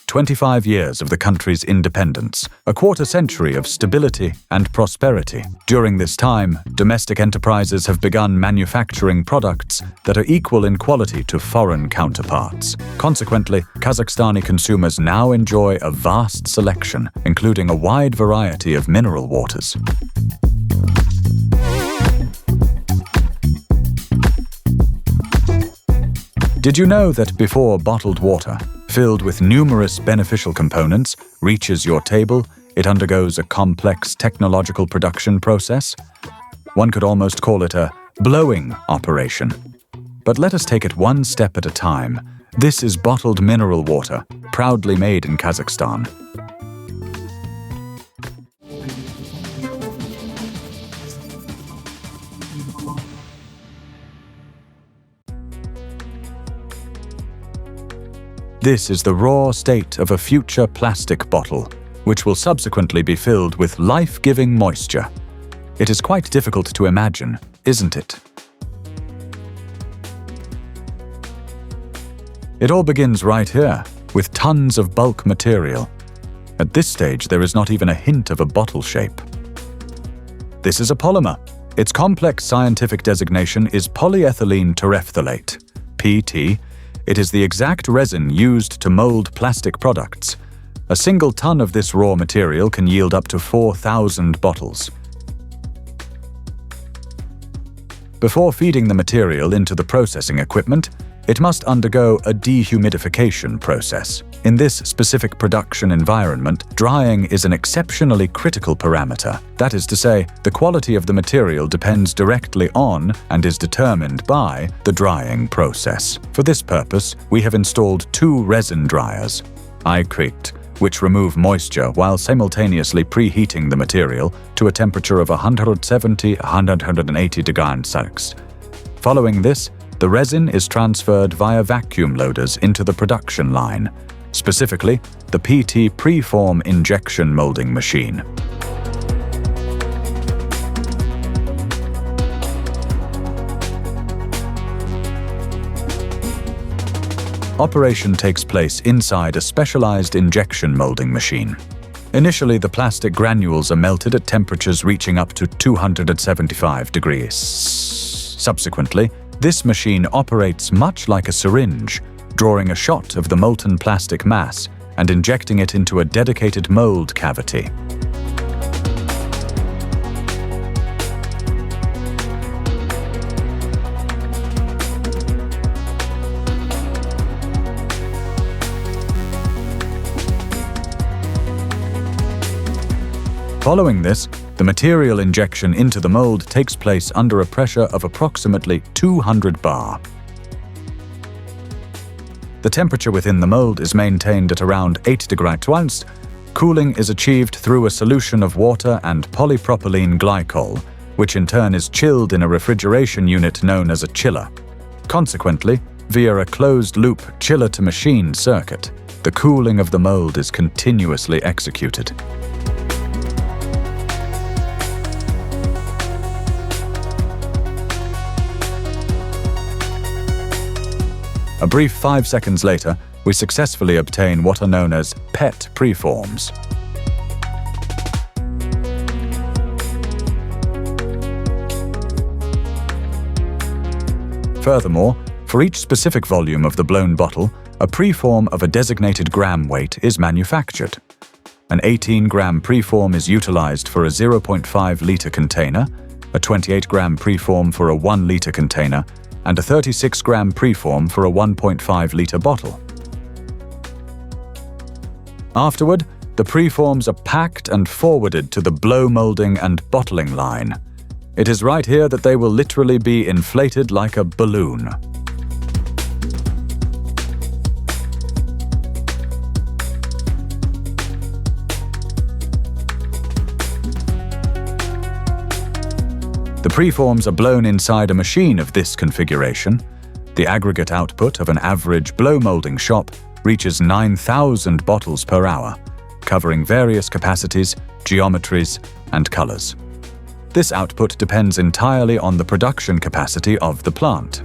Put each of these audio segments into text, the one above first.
"25 years of the country's independence, a quarter-century of stability and prosperity. During this time, domestic enterprises have begun manufacturing products that are equal in quality to foreign counterparts. Consequently, Kazakhstani consumers now enjoy a vast selection, including a wide variety of mineral waters." Did you know that before bottled water, filled with numerous beneficial components, reaches your table, it undergoes a complex technological production process? One could almost call it a blowing operation. But let us take it one step at a time. This is bottled mineral water, proudly made in Kazakhstan. This is the raw state of a future plastic bottle, which will subsequently be filled with life-giving moisture. It is quite difficult to imagine, isn't it? It all begins right here, with tons of bulk material. At this stage, there is not even a hint of a bottle shape. This is a polymer. Its complex scientific designation is polyethylene terephthalate, PT. It is the exact resin used to mold plastic products. A single ton of this raw material can yield up to 4,000 bottles. Before feeding the material into the processing equipment, it must undergo a dehumidification process. In this specific production environment, drying is an exceptionally critical parameter. That is to say, the quality of the material depends directly on and is determined by the drying process. For this purpose, we have installed 2 resin dryers, iCrete, which remove moisture while simultaneously preheating the material to a temperature of 170–180 degrees Celsius. Following this, the resin is transferred via vacuum loaders into the production line, specifically the PET Preform injection molding machine. Operation takes place inside a specialized injection molding machine. Initially, the plastic granules are melted at temperatures reaching up to 275 degrees. Subsequently, this machine operates much like a syringe, drawing a shot of the molten plastic mass and injecting it into a dedicated mold cavity. Following this, the material injection into the mold takes place under a pressure of approximately 200 bar. The temperature within the mold is maintained at around 8 degrees Celsius. Cooling is achieved through a solution of water and polypropylene glycol, which in turn is chilled in a refrigeration unit known as a chiller. Consequently, via a closed-loop chiller-to-machine circuit, the cooling of the mold is continuously executed. A brief 5 seconds later, we successfully obtain what are known as PET Preforms. Furthermore, for each specific volume of the blown bottle, a preform of a designated gram weight is manufactured. An 18-gram preform is utilized for a 0.5-liter container, a 28-gram preform for a 1-liter container, and a 36-gram preform for a 1.5-liter bottle. Afterward, the preforms are packed and forwarded to the blow molding and bottling line. It is right here that they will literally be inflated like a balloon. The preforms are blown inside a machine of this configuration. The aggregate output of an average blow molding shop reaches 9,000 bottles per hour, covering various capacities, geometries, and colors. This output depends entirely on the production capacity of the plant.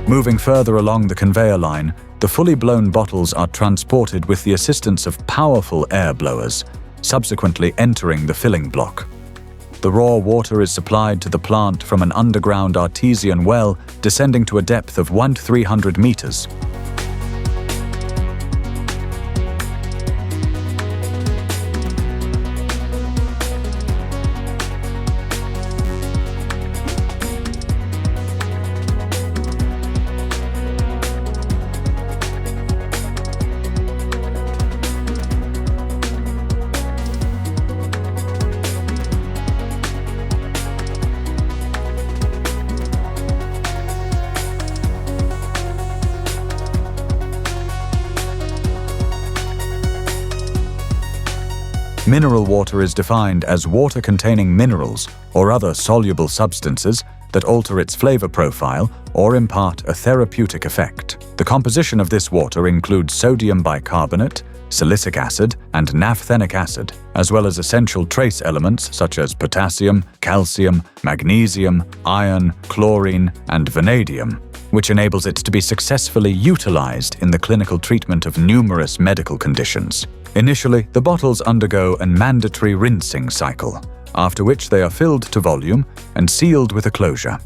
Moving further along the conveyor line, the fully blown bottles are transported with the assistance of powerful air blowers, subsequently entering the filling block. The raw water is supplied to the plant from an underground artesian well descending to a depth of 100–300 meters. Mineral water is defined as water containing minerals or other soluble substances that alter its flavor profile or impart a therapeutic effect. The composition of this water includes sodium bicarbonate, silicic acid, and naphthenic acid, as well as essential trace elements such as potassium, calcium, magnesium, iron, chlorine, and vanadium, which enables it to be successfully utilized in the clinical treatment of numerous medical conditions. Initially, the bottles undergo a mandatory rinsing cycle, after which they are filled to volume and sealed with a closure.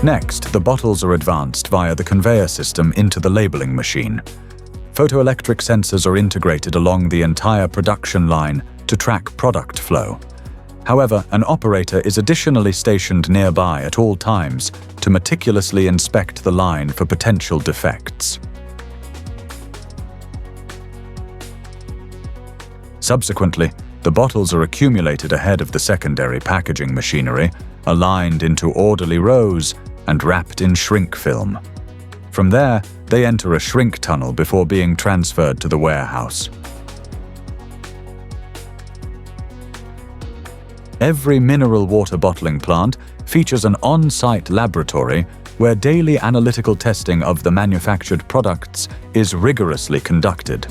Next, the bottles are advanced via the conveyor system into the labeling machine. Photoelectric sensors are integrated along the entire production line to track product flow. However, an operator is additionally stationed nearby at all times to meticulously inspect the line for potential defects. Subsequently, the bottles are accumulated ahead of the secondary packaging machinery, aligned into orderly rows and wrapped in shrink film. From there, they enter a shrink tunnel before being transferred to the warehouse. Every mineral water bottling plant features an on-site laboratory where daily analytical testing of the manufactured products is rigorously conducted.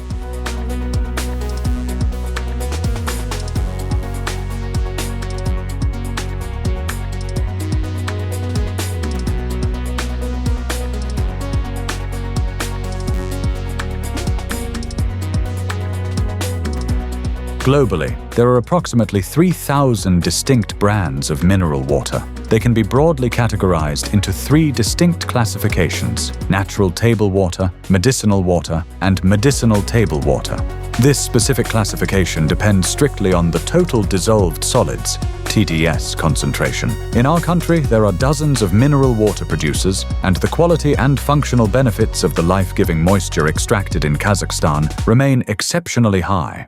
Globally, there are approximately 3,000 distinct brands of mineral water. They can be broadly categorized into 3 distinct classifications: natural table water, medicinal water, and medicinal table water. This specific classification depends strictly on the total dissolved solids, TDS, concentration. In our country, there are dozens of mineral water producers, and the quality and functional benefits of the life-giving moisture extracted in Kazakhstan remain exceptionally high.